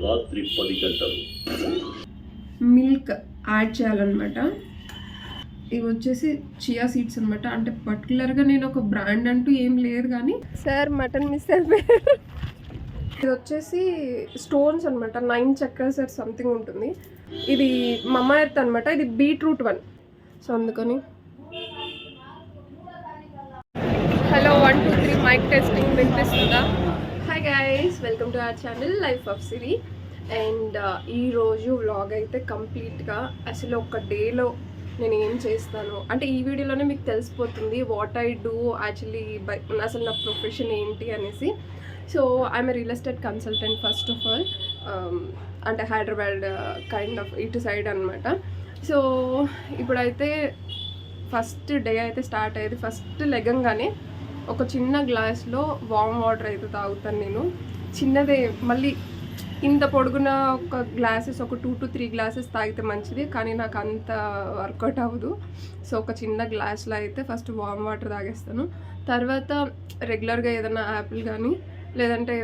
రాత్రి 10 గంటలు milk add చేయాలన్నమాట. ఇవి వచ్చేసి చియా సీడ్స్ అనమాట. అంటే పర్టికులర్గా నేను ఒక బ్రాండ్ అంటూ ఏం లేదు కానీ సార్ మటన్ మిస్ అయిపోయారు. ఇది వచ్చేసి స్టోన్స్ అనమాట, 9 చక్రాస్ ఆర్ సంథింగ్ ఉంటుంది. ఇది మమ్మా ఎర్త్ అనమాట. ఇది బీట్రూట్ 1. సో అందుకని హలో 1 2 3 మైక్ టెస్టింగ్ వినిపిస్తుందా? Hi guys, welcome to our channel life of Siri. And ఈరోజు వ్లాగ్ అయితే కంప్లీట్గా అసలు ఒక డేలో నేను ఏం చేస్తాను అంటే ఈ వీడియోలోనే మీకు తెలిసిపోతుంది what I do actually by అసలు నా ప్రొఫెషన్ ఏంటి అనేసి. So I'm a real estate consultant first of all, అంటే హైదరాబాద్ కైండ్ ఆఫ్ ఇటు సైడ్ అనమాట. సో ఇప్పుడైతే ఫస్ట్ డే అయితే స్టార్ట్ అయ్యేది. ఫస్ట్ లెగంగానే ఒక చిన్న గ్లాస్లో వామ్ వాటర్ అయితే తాగుతాను నేను. చిన్నదే, మళ్ళీ ఇంత పొడుగున ఒక గ్లాసెస్ ఒక 2 to 3 గ్లాసెస్ తాగితే మంచిది, కానీ నాకు అంత వర్కౌట్ అవ్వదు. సో ఒక చిన్న గ్లాస్లో అయితే ఫస్ట్ వామ్ వాటర్ తాగేస్తాను. తర్వాత రెగ్యులర్గా ఏదైనా యాపిల్ కానీ లేదంటే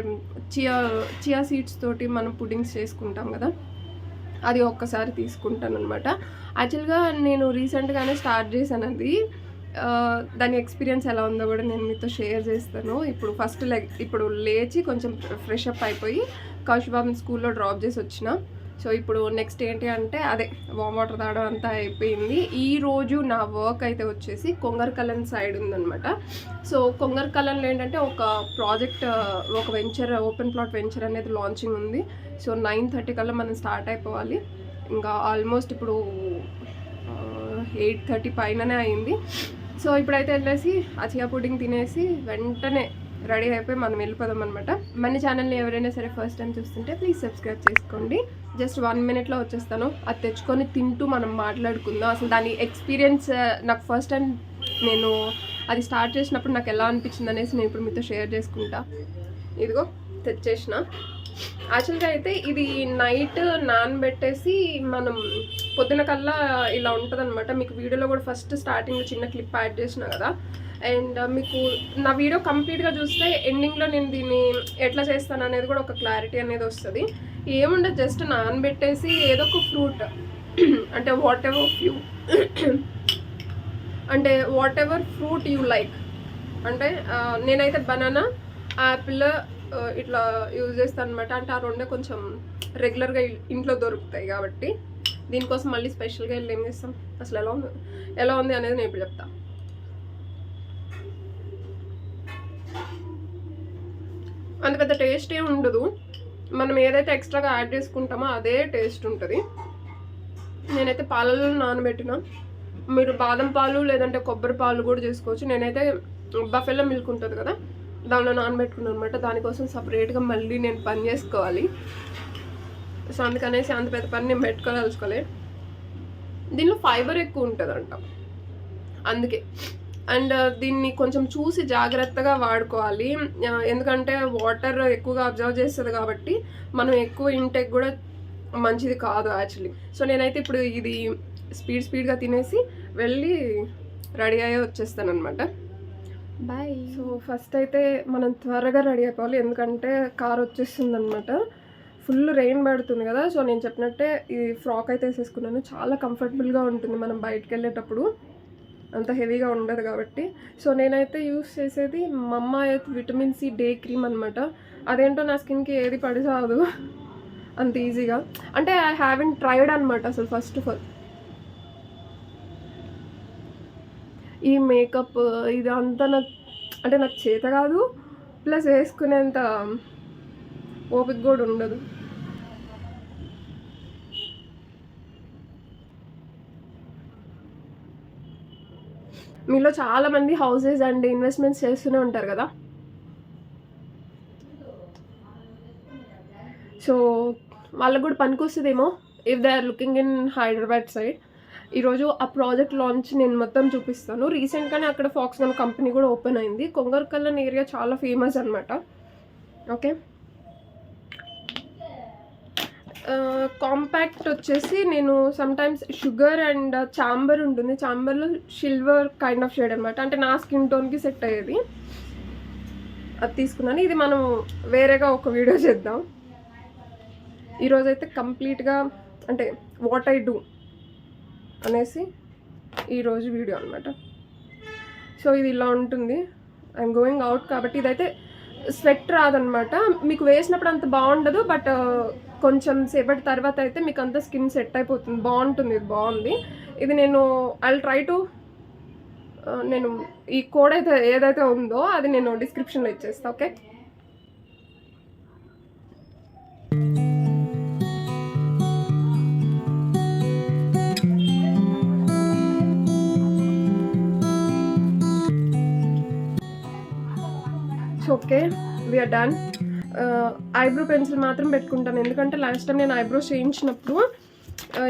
చియా సీడ్స్ తోటి మనం పుడ్డింగ్స్ చేసుకుంటాం కదా, అది ఒక్కసారి తీసుకుంటాను అనమాట. యాక్చువల్గా నేను రీసెంట్గానే స్టార్ట్ చేశాను అది. దాని ఎక్స్పీరియన్స్ ఎలా ఉందో కూడా నేను మీతో షేర్ చేస్తాను. ఇప్పుడు లేచి కొంచెం ఫ్రెష్ అప్ అయిపోయి కౌశిబాబుని స్కూల్లో డ్రాప్ చేసి వచ్చిన. సో ఇప్పుడు నెక్స్ట్ ఏంటి అంటే అదే వామ్ వాటర్ తాగడం అంతా అయిపోయింది. ఈరోజు నా వర్క్ అయితే వచ్చేసి కొంగర్కలన్ సైడ్ ఉందనమాట. సో కొంగర్కలన్లో ఏంటంటే ఒక ప్రాజెక్ట్, ఒక వెంచర్, ఓపెన్ ప్లాట్ వెంచర్ అనేది లాంచింగ్ ఉంది. సో 9:30 కల్లా మనం స్టార్ట్ అయిపోవాలి. ఇంకా ఆల్మోస్ట్ ఇప్పుడు 8:30 పైననే అయింది. సో ఇప్పుడైతే వెళ్ళేసి ఆ చియా పుడ్డింగ్ తినేసి వెంటనే రెడీ అయిపోయి మనం వెళ్ళిపోదాం అనమాట. మన ఛానల్ని ఎవరైనా సరే ఫస్ట్ టైం చూస్తుంటే ప్లీజ్ సబ్స్క్రైబ్ చేసుకోండి. జస్ట్ 1 minute వచ్చేస్తాను. అది తెచ్చుకొని తింటూ మనం మాట్లాడుకుందాం. అసలు దాని ఎక్స్పీరియన్స్ నాకు ఫస్ట్ టైం నేను అది స్టార్ట్ చేసినప్పుడు నాకు ఎలా అనిపించింది అనేసి నేను ఇప్పుడు మీతో షేర్ చేసుకుంటా. ఇదిగో తెచ్చేసిన. యాక్చువల్గా అయితే ఇది నైట్ నానబెట్టేసి మనం పొద్దున కల్లా ఇలా ఉంటుంది అనమాట. మీకు వీడియోలో కూడా ఫస్ట్ స్టార్టింగ్లో చిన్న క్లిప్ యాడ్ చేసిన కదా. అండ్ మీకు నా వీడియో కంప్లీట్గా చూస్తే ఎండింగ్లో నేను దీన్ని ఎట్లా చేస్తాను అనేది కూడా ఒక క్లారిటీ అనేది వస్తుంది. ఏముండదు, జస్ట్ నానబెట్టేసి ఏదో ఒక ఫ్రూట్ అంటే what ever fruit you like, అంటే నేనైతే బనానా, యాపిల్ ఇట్లా యూజ్ చేస్తాను అనమాట. అంటే ఆ రెండే కొంచెం రెగ్యులర్గా ఇంట్లో దొరుకుతాయి కాబట్టి దీనికోసం మళ్ళీ స్పెషల్గా వెళ్ళి ఏం చేస్తాం. అసలు ఎలా ఉంది అనేది నేను ఇప్పుడు చెప్తా. అంత పెద్ద టేస్ట్ ఏమి ఉండదు. మనం ఏదైతే ఎక్స్ట్రాగా యాడ్ చేసుకుంటామో అదే టేస్ట్ ఉంటుంది. నేనైతే పాలలో నానబెట్టిన, మీరు బాదం పాలు లేదంటే కొబ్బరి పాలు కూడా చేసుకోవచ్చు. నేనైతే బఫెలో మిల్క్ ఉంటుంది కదా, దానిలో నానబెట్టుకున్నాను అనమాట. దానికోసం సపరేట్గా మళ్ళీ నేను పని చేసుకోవాలి. సో అందుకనేసి అంత పెద్ద పని నేను పెట్టుకోదలుచుకోలే. దీనిలో ఫైబర్ ఎక్కువ ఉంటుందంట అందుకే. అండ్ దీన్ని కొంచెం చూసి జాగ్రత్తగా వాడుకోవాలి, ఎందుకంటే వాటర్ ఎక్కువగా అబ్జర్వ్ చేస్తుంది కాబట్టి మనం ఎక్కువ ఇంటేక్ కూడా మంచిది కాదు యాక్చువల్లీ. సో నేనైతే ఇప్పుడు ఇది స్పీడ్గా తినేసి వెళ్ళి రెడీ అయ్యి వచ్చేస్తాను అనమాట. బాయ్. సో ఫస్ట్ అయితే మనం త్వరగా రెడీ అయిపోవాలి, ఎందుకంటే కార్ వచ్చేస్తుంది అనమాట. ఫుల్ రెయిన్ పడుతుంది కదా. సో నేను చెప్పినట్టే ఈ ఫ్రాక్ అయితే వేసేసుకున్నాను. చాలా కంఫర్టబుల్గా ఉంటుంది మనం బయటకు వెళ్ళేటప్పుడు, అంత హెవీగా ఉండదు కాబట్టి. సో నేనైతే యూస్ చేసేది Mamaearth vitamin C day cream అనమాట. అదేంటో నా స్కిన్కి ఏది పడి సాదు అంత ఈజీగా. అంటే ఐ హ్యావెంట్ ట్రైడ్ అనమాట అసలు. ఫస్ట్ ఆఫ్ ఆల్ ఈ మేకప్ ఇదంతా నాకు చేత కాదు, ప్లస్ వేసుకునేంత ఓపిక కూడా ఉండదు. మీలో చాలామంది హౌసెస్ అండ్ ఇన్వెస్ట్మెంట్స్ చేస్తూనే ఉంటారు కదా. సో వాళ్ళకు కూడా పనికొస్తుందేమో if they are looking in Hyderabad side. ఈరోజు ఆ ప్రాజెక్ట్ లాంచ్ నేను మొత్తం చూపిస్తాను. రీసెంట్గానే అక్కడ ఫాక్స్కాన్ కంపెనీ కూడా ఓపెన్ అయింది. కొంగర్కలన్ ఏరియా చాలా ఫేమస్ అనమాట. ఓకే, కాంపాక్ట్ వచ్చేసి నేను సమ్టైమ్స్ షుగర్ అండ్ చాంబర్ ఉంటుంది, చాంబర్లో సిల్వర్ కైండ్ ఆఫ్ షేడ్ అనమాట. అంటే నా స్కిన్ టోన్కి సెట్ అయ్యేది అది తీసుకున్నాను. ఇది మనం వేరేగా ఒక వీడియో చేద్దాం. ఈరోజైతే కంప్లీట్గా అంటే వాట్ ఐ డూ అనేసి ఈరోజు వీడియో అనమాట. సో ఇది ఇలా ఉంటుంది. ఐఎమ్ గోయింగ్ అవుట్ కాబట్టి ఇదైతే స్వెట్ రాదనమాట. మీకు వేసినప్పుడు అంత బాగుండదు, బట్ కొంచెం సేపటి తర్వాత అయితే మీకు అంత స్కిన్ సెట్ అయిపోతుంది. బాగుంటుంది, ఇది బాగుంది. ఇది నేను ట్రై టు నేను ఈ కోడ్ అయితే ఏదైతే ఉందో అది నేను డిస్క్రిప్షన్లో ఇచ్చేస్తాను. Okay, okay we're done. Eyebrow pencil మాత్రం పెట్టుకుంటాను, ఎందుకంటే లాస్ట్ టైం నేను ఐబ్రోస్ చేయించినప్పుడు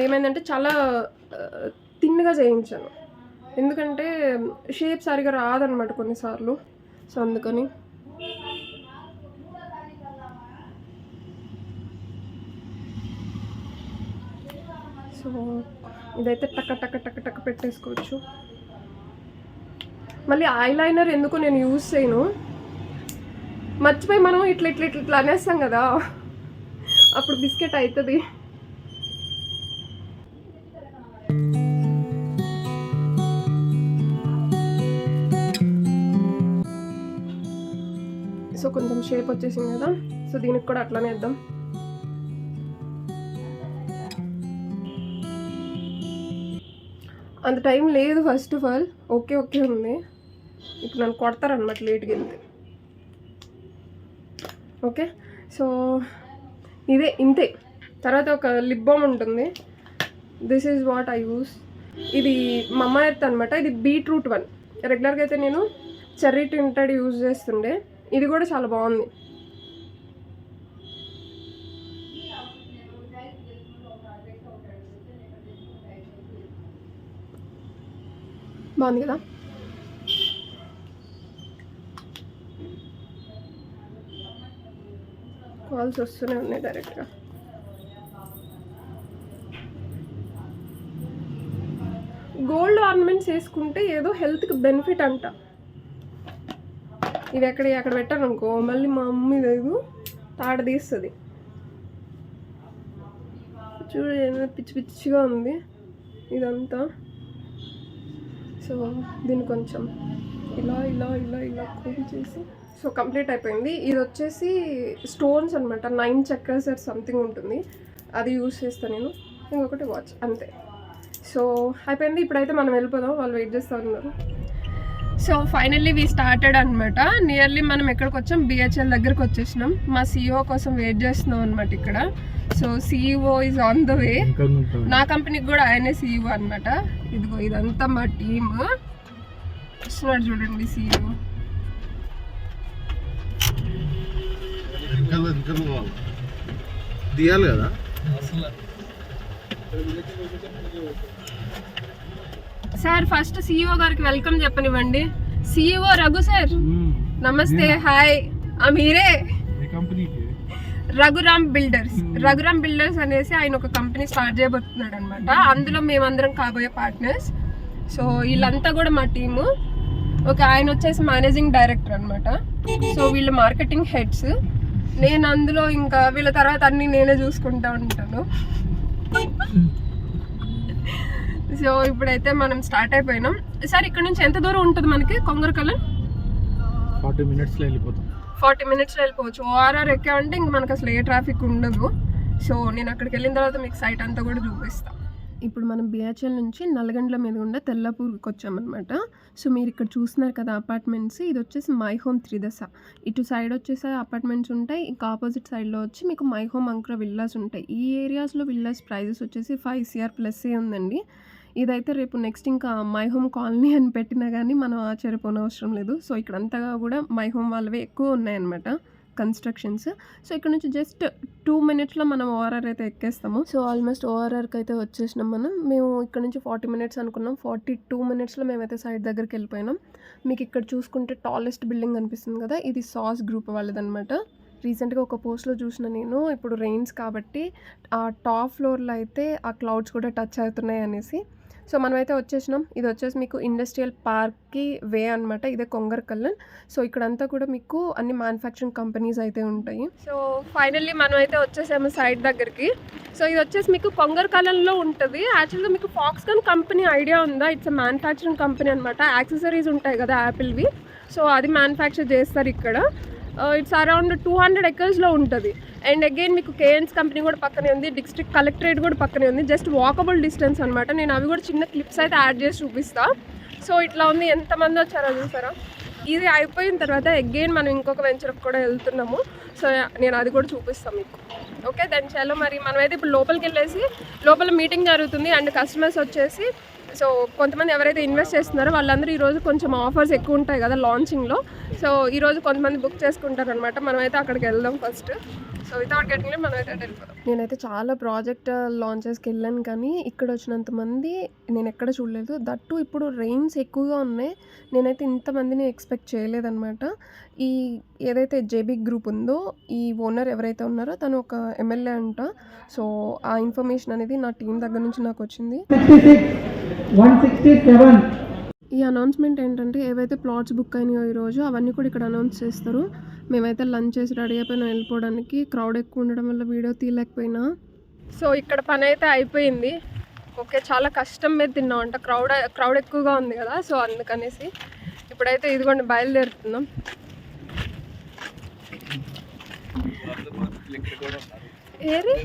ఏమైందంటే చాలా థిన్గా చేయించాను, ఎందుకంటే షేప్ సరిగా రాదనమాట కొన్నిసార్లు. సో అందుకని సో ఇదైతే టక్క టక్క టక్క టక్క పెట్టేసుకోవచ్చు. మళ్ళీ ఐలైనర్ ఎందుకు నేను యూజ్ చేయను, మర్చిపోయి మనం ఇట్లా ఇట్లా ఇట్లా ఇట్లా అనేస్తాం కదా, అప్పుడు బిస్కెట్ అవుతుంది. సో కొంచెం షేప్ వచ్చేసింది కదా, సో దీనికి కూడా అట్లానే వేద్దాం. అంత టైం లేదు first of all. Okay okay ఉంది, ఇప్పుడు నన్ను కొడతారనమాట లేట్కి వెళ్తే. ఓకే, సో ఇదే ఇంతే. తర్వాత ఒక లిప్ బామ్ ఉంటుంది, this is what I use. ఇది మమ్మా ఎర్త్ అనమాట. ఇది బీట్రూట్ వన్. రెగ్యులర్గా అయితే నేను చెర్రీ టింటెడ్ యూజ్ చేస్తుండే, ఇది కూడా చాలా బాగుంది. బాగుంది కదా. కాల్స్ వస్తూనే ఉన్నాయి డైరెక్ట్గా. గోల్డ్ ఆర్నమెంట్స్ వేసుకుంటే ఏదో హెల్త్కి బెనిఫిట్ అంట. ఇవి అక్కడ పెట్టాను అనుకో, మళ్ళీ మా మమ్మీ లేదు తాడ తీస్తుంది. చూడు ఏదో పిచ్చి పిచ్చిగా ఉంది ఇదంతా. సో దీన్ని కొంచెం ఇలా ఇలా ఇలా ఇలా కూల్ చేసి, సో కంప్లీట్ అయిపోయింది. ఇది వచ్చేసి స్టోన్స్ అనమాట, 9 చక్రాస్ సంథింగ్ ఉంటుంది, అది యూస్ చేస్తాను నేను. ఇంకొకటి వాచ్, అంతే. సో అయిపోయింది. ఇప్పుడైతే మనం వెళ్ళిపోదాం, వాళ్ళు వెయిట్ చేస్తూ ఉన్నారు. సో ఫైనల్లీ వీ స్టార్టెడ్ అనమాట. నియర్లీ మనం ఎక్కడికి వచ్చాం, బిహెచ్ఎల్ దగ్గరకు వచ్చేసినాం. మా CEO కోసం వెయిట్ చేస్తున్నాం అనమాట ఇక్కడ. So CEO is on the way. నా కంపెనీకి కూడా ఆయనే CEO అనమాట. ఇదిగో ఇదంతా మా టీమ్ వస్తున్నాడు చూడండి. CEO దియాలి కదా. సార్ ఫస్ట్ CEO గారికి వెల్కమ్ చెప్పనివ్వండి. CEO రఘు సార్, నమస్తే. హాయ్, మీరే రఘురామ్ బిల్డర్స్ అనేసి ఆయన ఒక కంపెనీ స్టార్ట్ చేయబోతున్నాడు అనమాట. అందులో మేమందరం కాబోయే పార్ట్నర్స్. సో వీళ్ళంతా కూడా మా టీము. ఒక ఆయన వచ్చేసి మేనేజింగ్ డైరెక్టర్ అనమాట. సో వీళ్ళు మార్కెటింగ్ హెడ్స్. నేను అందులో ఇంకా వీళ్ళ తర్వాత అన్ని నేనే చూసుకుంటా ఉంటాను. సో ఇప్పుడైతే మనం స్టార్ట్ అయిపోయినాం. సార్ ఇక్కడ నుంచి ఎంత దూరం ఉంటుంది మనకి కొంగరకల్లు? 40 minutesలో వెళ్ళిపోతాం. 40 minutesలో వెళ్ళిపోవచ్చు. ORR ఎక్కామంటే ఇంక మనకు అసలు ఏ ట్రాఫిక్ ఉండదు. సో నేను అక్కడికి వెళ్ళిన తర్వాత మీకు సైట్ అంతా కూడా చూపిస్తాను. ఇప్పుడు మనం బిహెచ్ఎల్ నుంచి నల్లగండ్ల మీద ఉండే తెల్లపూర్కి వచ్చామన్నమాట. సో మీరు ఇక్కడ చూస్తున్నారు కదా అపార్ట్మెంట్స్, ఇది వచ్చేసి మై హోమ్ త్రిదశ. ఇటు సైడ్ వచ్చేసి అపార్ట్మెంట్స్ ఉంటాయి, ఇంకా ఆపోజిట్ సైడ్లో వచ్చి మీకు మై హోమ్ అంకుర విల్లాస్ ఉంటాయి. ఈ ఏరియాస్లో విల్లాస్ ప్రైజెస్ వచ్చేసి 5 CR ప్లస్ ఉందండి. ఇదైతే రేపు నెక్స్ట్ ఇంకా మై హోమ్ కాలనీ అని పెట్టినా కానీ మనం ఆశ్చర్యపోనవసరం లేదు. సో ఇక్కడ అంతగా కూడా మై హోమ్ వాళ్ళవే ఎక్కువ ఉన్నాయన్నమాట కన్స్ట్రక్షన్స్. సో ఇక్కడ నుంచి జస్ట్ 2 minutesలో మనం ORR అయితే ఎక్కేస్తాము. సో ఆల్మోస్ట్ ORRకి అయితే వచ్చేసినాం మనం. మేము ఇక్కడ నుంచి 40 minutes అనుకున్నాం, 42 minutesలో మేమైతే సైడ్ దగ్గరికి వెళ్ళిపోయినాం. మీకు ఇక్కడ చూసుకుంటే టాలెస్ట్ బిల్డింగ్ అనిపిస్తుంది కదా, ఇది సాస్ గ్రూప్ వాళ్ళదనమాట. రీసెంట్గా ఒక పోస్ట్లో చూసిన నేను, ఇప్పుడు రెయిన్స్ కాబట్టి ఆ టాప్ ఫ్లోర్లో అయితే ఆ క్లౌడ్స్ కూడా టచ్ అవుతున్నాయి అనేసి. సో మనమైతే వచ్చేసినాం. ఇది వచ్చేసి మీకు ఇండస్ట్రియల్ పార్క్కి వే అనమాట. ఇదే కొంగరకల్లన్. సో ఇక్కడంతా కూడా మీకు అన్ని మ్యానుఫ్యాక్చరింగ్ కంపెనీస్ అయితే ఉంటాయి. సో ఫైనల్లీ మనం అయితే వచ్చేసాము సైట్ దగ్గరికి. సో ఇది వచ్చేసి మీకు కొంగరకల్లన్లో ఉంటుంది. యాక్చువల్గా మీకు ఫాక్స్కాన్ కంపెనీ ఐడియా ఉందా? ఇట్స్ మ్యానుఫ్యాక్చరింగ్ కంపెనీ అనమాట. యాక్సెసరీస్ ఉంటాయి కదా యాపిల్వి, సో అది మ్యానుఫ్యాక్చర్ చేస్తారు ఇక్కడ. ఇట్స్ అరౌండ్ 200 acresలో ఉంటుంది. అండ్ అగైన్ మీకు కేఎన్స్ కంపెనీ కూడా పక్కనే ఉంది, డిస్ట్రిక్ట్ కలెక్టరేట్ కూడా పక్కనే ఉంది. జస్ట్ వాకబుల్ డిస్టెన్స్ అనమాట. నేను అవి కూడా చిన్న క్లిప్స్ అయితే యాడ్ చేసి చూపిస్తా. సో ఇట్లా ఉంది. ఎంతమంది వచ్చారో చూసారా? ఇది అయిపోయిన తర్వాత అగైన్ మనం ఇంకొక వెంచర్కి కూడా వెళ్తున్నాము. సో నేను అది కూడా చూపిస్తాను మీకు. ఓకే, దాని చాలా మరి మనమైతే ఇప్పుడు లోపలికి వెళ్ళేసి లోపల మీటింగ్ జరుగుతుంది. అండ్ కస్టమర్స్ వచ్చేసి సో కొంతమంది ఎవరైతే ఇన్వెస్ట్ చేస్తున్నారో వాళ్ళందరూ ఈరోజు కొంచెం ఆఫర్స్ ఎక్కువ ఉంటాయి కదా లాంచింగ్లో. సో ఈరోజు కొంతమంది బుక్ చేసుకుంటారు అనమాట. మనమైతే అక్కడికి వెళ్దాం first. So without getting late మనమైతే వెళ్ళిపోదాం. నేనైతే చాలా ప్రాజెక్ట్ లాంచెస్కి వెళ్ళాను, కానీ ఇక్కడ వచ్చినంత మంది నేను ఎక్కడ చూడలేదు. దట్టు ఇప్పుడు రెయిన్స్ ఎక్కువగా ఉన్నాయి. నేనైతే ఇంతమందిని ఎక్స్పెక్ట్ చేయలేదన్నమాట. ఈ ఏదైతే జేబీ గ్రూప్ ఉందో ఈ ఓనర్ ఎవరైతే ఉన్నారో తను ఒక ఎమ్మెల్యే అంట. సో ఆ ఇన్ఫర్మేషన్ అనేది నా టీం దగ్గర నుంచి నాకు వచ్చింది. 167. ఈ అనౌన్స్మెంట్ ఏంటంటే ఏవైతే ప్లాట్స్ బుక్ అయినాయో ఈరోజు అవన్నీ కూడా ఇక్కడ అనౌన్స్ చేస్తారు. మేమైతే లంచ్ చేసి రెడీ అయిపోయినా వెళ్ళిపోవడానికి. క్రౌడ్ ఎక్కువ ఉండడం వల్ల వీడియో తీయలేకపోయినా. సో ఇక్కడ పని అయితే అయిపోయింది. ఓకే, చాలా కష్టం మీద తిన్నామంట. క్రౌడ్ ఎక్కువగా ఉంది కదా, సో అందుకనేసి ఇప్పుడైతే ఇదిగోండి బయలుదేరుతున్నాం. ఏరి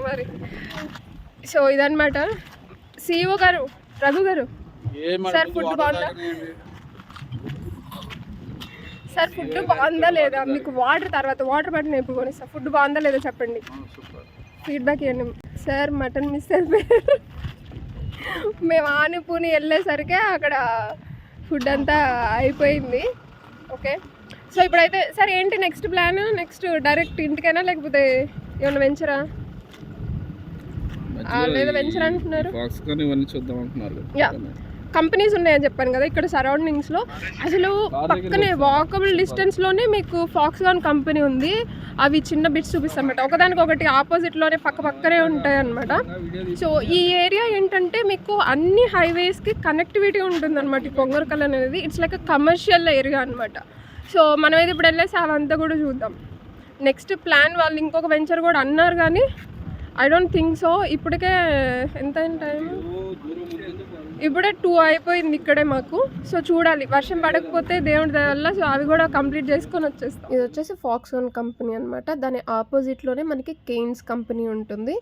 మరి సో ఇదన్నమాట. సిఇఓ గారు, రఘు గారు, సార్ ఫుడ్ బాగుందా? సార్ ఫుడ్ బాగుందా లేదా? మీకు వాటర్ బట్టి నేను ఇప్పుడు కొనిస్తాను. ఫుడ్ బాగుందా లేదా చెప్పండి, ఫీడ్బ్యాక్ ఇవ్వండి. సార్ మటన్ మిస్ అయిపోయారు. మేము ఆనిపూని వెళ్ళేసరికి అక్కడ ఫుడ్ అంతా అయిపోయింది. ఓకే, సో ఇప్పుడైతే సార్ ఏంటి నెక్స్ట్ ప్లాన్? నెక్స్ట్ డైరెక్ట్ ఇంటికైనా లేకపోతే ఏమన్నా వెంచరా? లేదా వెంచర్ అంటున్నారు. కంపెనీస్ ఉన్నాయని చెప్పాను కదా ఇక్కడ సరౌండింగ్స్లో. అసలు పక్కనే వాకబుల్ డిస్టెన్స్లోనే మీకు ఫాక్స్కాన్ కంపెనీ ఉంది. అవి చిన్న బిట్స్ చూపిస్తాను అనమాట. ఒకదానికొకటి ఆపోజిట్లోనే పక్కనే ఉంటాయి అనమాట. సో ఈ ఏరియా ఏంటంటే మీకు అన్ని హైవేస్కి కనెక్టివిటీ ఉంటుంది అనమాట. ఈ కొంగరకల్లన్ అనేది ఇట్స్ లైక్ కమర్షియల్ ఏరియా అనమాట. సో మనమైతే ఇప్పుడు వెళ్ళేసి అవంతా కూడా చూద్దాం. నెక్స్ట్ ప్లాన్ వాళ్ళు ఇంకొక వెంచర్ కూడా అన్నారు, కానీ ఐ డోంట్ థింక్ సో. ఇప్పటికే ఎంత టైం? ఇప్పుడే 2 అయిపోయింది ఇక్కడే మాకు. సో చూడాలి, వర్షం పడకపోతే దేవుడి దయ వల్ల సో అవి కూడా కంప్లీట్ చేసుకొని వచ్చేస్తాం. ఇది వచ్చేసి ఫాక్స్కాన్ కంపెనీ అనమాట. దాని ఆపోజిట్లోనే మనకి కేయిన్స్ కంపెనీ ఉంటుంది.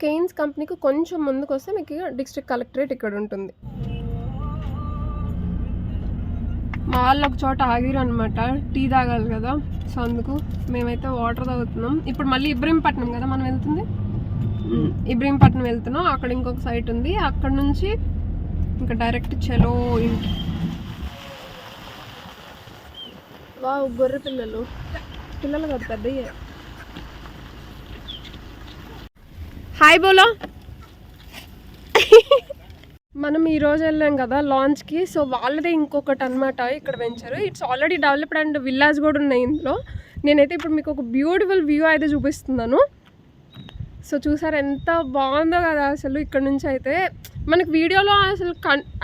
కేయిన్స్ కంపెనీకి కొంచెం ముందుకు వస్తే మీకు డిస్ట్రిక్ట్ కలెక్టరేట్ ఇక్కడ ఉంటుంది. మా వాళ్ళు ఒక చోట ఆగిరు అనమాట, టీ తాగాలి కదా. సో అందుకు మేమైతే వాటర్ తాగుతున్నాం. ఇప్పుడు మళ్ళీ ఇబ్రహీంపట్నం కదా మనం వెళ్తుంది. ఇబ్రహీంపట్నం వెళ్తున్నాం. అక్కడ ఇంకొక సైట్ ఉంది, అక్కడ నుంచి ఇంకా డైరెక్ట్ చలో ఇంటి. వావ్, గొర్రె పిల్లలు కాదు పెద్దయ్యే. హాయ్ బోలో. మనం ఈరోజు వెళ్ళాం కదా లాంచ్కి. సో వాళ్ళదే ఇంకొకటి అనమాట ఇక్కడ venture. It's already developed and villas కూడా ఉన్నాయి ఇందులో. నేనైతే ఇప్పుడు మీకు ఒక బ్యూటిఫుల్ వ్యూ అయితే చూపిస్తున్నాను. సో చూసారు ఎంత బాగుందో కదా అసలు. ఇక్కడ నుంచి అయితే మనకి వీడియోలో అసలు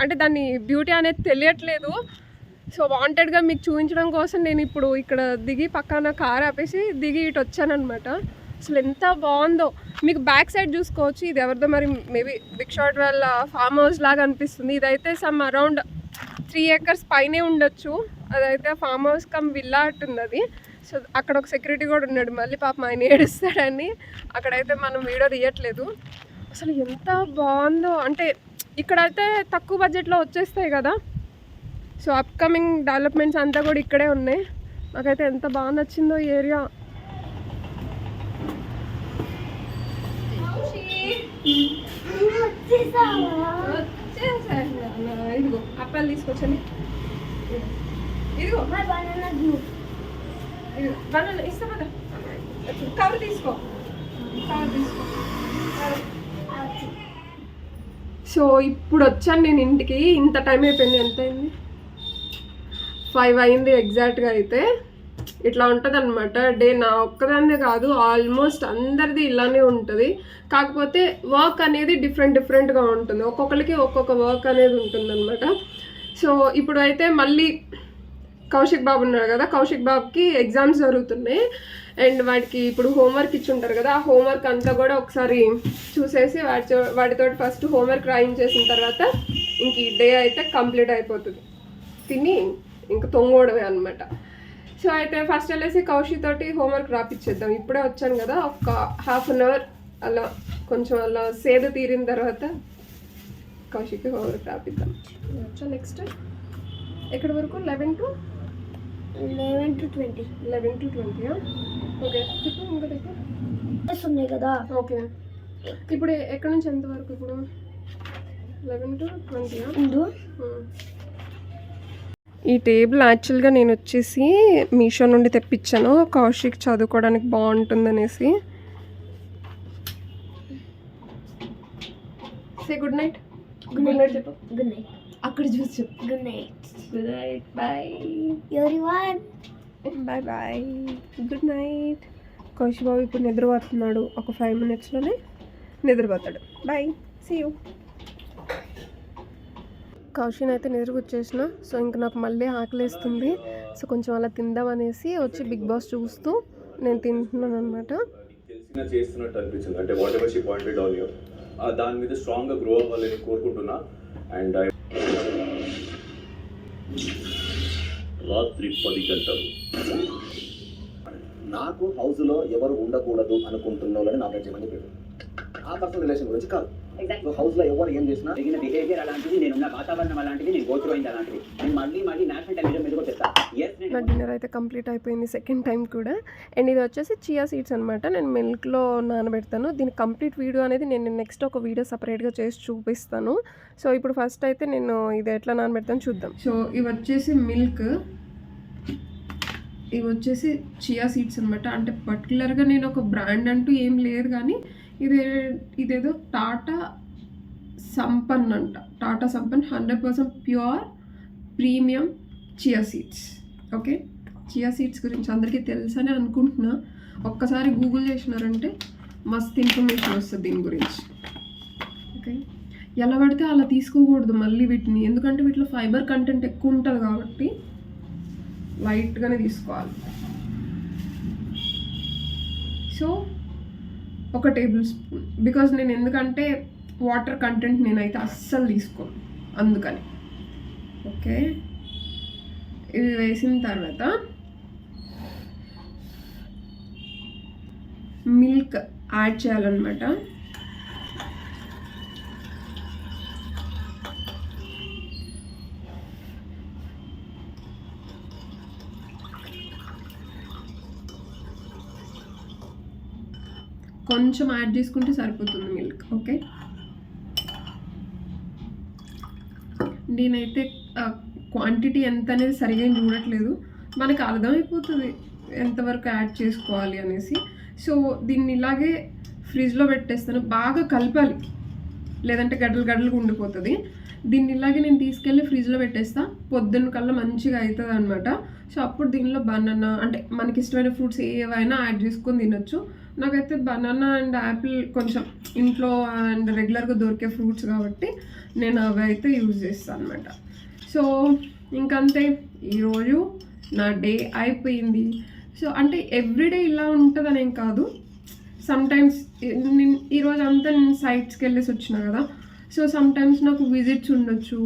అంటే దాని బ్యూటీ అనేది తెలియట్లేదు. సో వాంటెడ్గా మీకు చూపించడం కోసం నేను ఇప్పుడు ఇక్కడ దిగి పక్కన కార్ ఆపేసి దిగి ఇటు వచ్చానమాట. అసలు ఎంత బాగుందో. మీకు బ్యాక్ సైడ్ చూసుకోవచ్చు. ఇది ఎవరిదో మరి మేబీ బిగ్ షాట్ వాళ్ళ ఫామ్ హౌస్ లాగా అనిపిస్తుంది. ఇదైతే సమ్ అరౌండ్ 3 acres పైనే ఉండొచ్చు. అదైతే ఫామ్ హౌస్ కమ్ విల్లా అట్టుంది అది. సో అక్కడ ఒక సెక్యూరిటీ కూడా ఉన్నాడు, మళ్ళీ పాపం ఆయన ఏడుస్తాడని అక్కడైతే మనం వీడియో తీయట్లేదు. అసలు ఎంత బాగుందో అంటే ఇక్కడైతే తక్కువ బడ్జెట్లో వచ్చేస్తాయి కదా. సో అప్కమింగ్ డెవలప్మెంట్స్ అంతా కూడా ఇక్కడే ఉన్నాయి. నాకైతే ఎంత బాగా నచ్చిందో ఈ ఏరియా. ఇదిగో అప్పాలు తీసుకొచ్చండి. ఇదిగో బనానా ఇస్తా కదా, కవర్ తీసుకో. సో ఇప్పుడు వచ్చాను నేను ఇంటికి. ఇంత టైం అయిపోయింది. ఎంత అయింది? 5 అయింది ఎగ్జాక్ట్గా అయితే. ఇట్లా ఉంటుంది అనమాట డే. నా ఒక్కదాన్నే కాదు, ఆల్మోస్ట్ అందరిది ఇలానే ఉంటుంది. కాకపోతే వర్క్ అనేది డిఫరెంట్గా ఉంటుంది, ఒక్కొక్కరికి ఒక్కొక్క వర్క్ అనేది ఉంటుంది అనమాట. సో ఇప్పుడు అయితే మళ్ళీ కౌశిక్ బాబు ఉన్నారు కదా, కౌశిక్ బాబుకి ఎగ్జామ్స్ జరుగుతున్నాయి. అండ్ వాడికి ఇప్పుడు హోంవర్క్ ఇచ్చి ఉంటారు కదా, ఆ హోంవర్క్ అంతా కూడా ఒకసారి చూసేసి వాటితో ఫస్ట్ హోంవర్క్ రాయించేసిన తర్వాత ఇంక ఈ డే అయితే కంప్లీట్ అయిపోతుంది. తిని ఇంకా తొంగోడమే అనమాట. సో అయితే ఫస్ట్ వెళ్ళేసి కౌశిక్ తోటి హోంవర్క్ రాపిచ్చేద్దాం. ఇప్పుడే వచ్చాను కదా, ఒక ½ అన్ అవర్ అలా కొంచెం అలా సేద తీరిన తర్వాత కౌశిక్కి హోంవర్క్ రాపిద్దాం. వచ్చా నెక్స్ట్ ఎక్కడి వరకు 11 to 20. 11 to 20. ఓకే, ఇంకా దగ్గర ఉన్నాయి కదా. ఓకే, ఇప్పుడు ఎక్కడి నుంచి ఎంత వరకు? ఇప్పుడు 11 to 20. ఈ టేబుల్ యాక్చువల్గా నేను వచ్చేసి మీషో నుండి తెప్పించాను, కౌశిక్ చదువుకోవడానికి బాగుంటుందనేసి. Say good night. Good night చెప్పు. Good night. అక్కడ చూసి చెప్పు. Good night. Good night. Bye everyone. Bye bye. Good night. Kaushik బాబు ఇప్పుడు నిద్రపోతున్నాడు, ఒక 5 minutesలోనే నిద్రపోతాడు. Bye, see you. కౌశిక్ అయితే నిద్రకు వచ్చేసిన. సో ఇంక నాకు మళ్ళీ ఆకలేస్తుంది. సో కొంచెం అలా తిందామనేసి వచ్చి బిగ్ బాస్ చూస్తూ నేను తింటున్నాను అనమాట. చేస్తున్నట్టు అనిపించింది, అంటే what ever she pointed on you, దాని మీద స్ట్రాంగ్గా గ్రో అవ్వాలని కోరుకుంటున్నా. అండ్ రాత్రి 10 గంటలు నాకు హౌస్లో ఎవరు ఉండకూడదు అనుకుంటున్న వాళ్ళని నాకు చేయమని చెప్పారు. ఆ పర్సనల్ రిలేషన్ గురించి కాదు. హౌస్లో ఎవరు ఏం చేసినా తగిన బిహేవియర్ అలాంటిది, నేనున్న వాతావరణం అలాంటిది, నేను గోచు అయింది అలాంటిది, నేను మళ్ళీ నేషనల్ టెలివిజన్ మీద కూడా చెప్తాను. నా డిన్నర్ అయితే కంప్లీట్ అయిపోయింది, సెకండ్ టైం కూడా. అండ్ ఇది వచ్చేసి చియా సీడ్స్ అనమాట. నేను మిల్క్లో నానబెడతాను. దీని కంప్లీట్ వీడియో అనేది నేను నెక్స్ట్ ఒక వీడియో సపరేట్గా చేసి చూపిస్తాను. సో ఇప్పుడు ఫస్ట్ అయితే నేను ఇది ఎట్లా నానబెడతాను చూద్దాం. సో ఇవి వచ్చేసి మిల్క్, ఇవి వచ్చేసి చియా సీడ్స్ అనమాట. అంటే పర్టికులర్గా నేను ఒక బ్రాండ్ అంటూ ఏం లేదు, కానీ ఇదేదో టాటా సంపన్ అంట. Tata Sampann 100% pure premium chia seeds. Okay, chia seeds గురించి అందరికీ తెలుసని అనుకుంటున్నా. ఒక్కసారి గూగుల్ చేసినారంటే మస్తు ఇన్ఫర్మేషన్ వస్తుంది దీని గురించి. ఓకే, ఎలా పడితే అలా తీసుకోకూడదు మళ్ళీ వీటిని, ఎందుకంటే వీటిలో ఫైబర్ కంటెంట్ ఎక్కువ ఉంటుంది కాబట్టి లైట్గానే తీసుకోవాలి. సో 1 టేబుల్ స్పూన్, బికాజ్ నేను ఎందుకంటే వాటర్ కంటెంట్ నేనైతే అస్సలు తీసుకోను అందుకని. ఓకే, ఇవి వేసిన తర్వాత మిల్క్ యాడ్ చేయాలన్నమాట. కొంచెం యాడ్ చేసుకుంటే సరిపోతుంది మిల్క్. ఓకే, నేనైతే క్వాంటిటీ ఎంత అనేది సరిగా చూడట్లేదు, మనకు అర్థమైపోతుంది ఎంతవరకు యాడ్ చేసుకోవాలి అనేసి. సో దీన్ని ఇలాగే ఫ్రిడ్జ్లో పెట్టేస్తాను, బాగా కలపాలి, లేదంటే గడ్డలుగా ఉండిపోతుంది. దీన్ని ఇలాగే నేను తీసుకెళ్ళి ఫ్రిడ్జ్లో పెట్టేస్తా, పొద్దున్న కల్లా మంచిగా అవుతుంది అనమాట. సో అప్పుడు దీనిలో బనానా, అంటే మనకి ఇష్టమైన ఫ్రూట్స్ ఏవైనా యాడ్ చేసుకొని తినొచ్చు. నాకైతే బనానా అండ్ యాపిల్ కొంచెం ఇంట్లో అండ్ రెగ్యులర్గా దొరికే ఫ్రూట్స్ కాబట్టి నేను అవి అయితే యూజ్ చేస్తాను అనమాట. సో ఇంకంతే, ఈరోజు నా డే అయిపోయింది. సో అంటే ఎవ్రీడే ఇలా ఉంటుందని ఏం కాదు, సమ్టైమ్స్ ఈరోజు అంతా నేను సైట్స్కి వెళ్ళేసి వచ్చినా కదా. సో సమ్టైమ్స్ నాకు విజిట్స్ ఉండొచ్చు,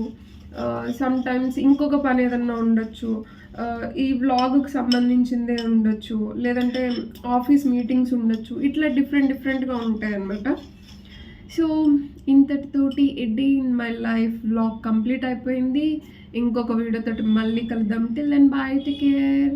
సమ్టైమ్స్ ఇంకొక పని ఏదన్నా ఉండొచ్చు, ఈ వ్లాగ్కి సంబంధించిందే ఉండొచ్చు, లేదంటే ఆఫీస్ మీటింగ్స్ ఉండొచ్చు. ఇట్లా డిఫరెంట్గా ఉంటాయి అన్నమాట. సో ఇంతటితోటి a day in my life vlog complete అయిపోయింది. ఇంకొక వీడియోతోటి మళ్ళీ కలుద్దాం. Till then bye, take care.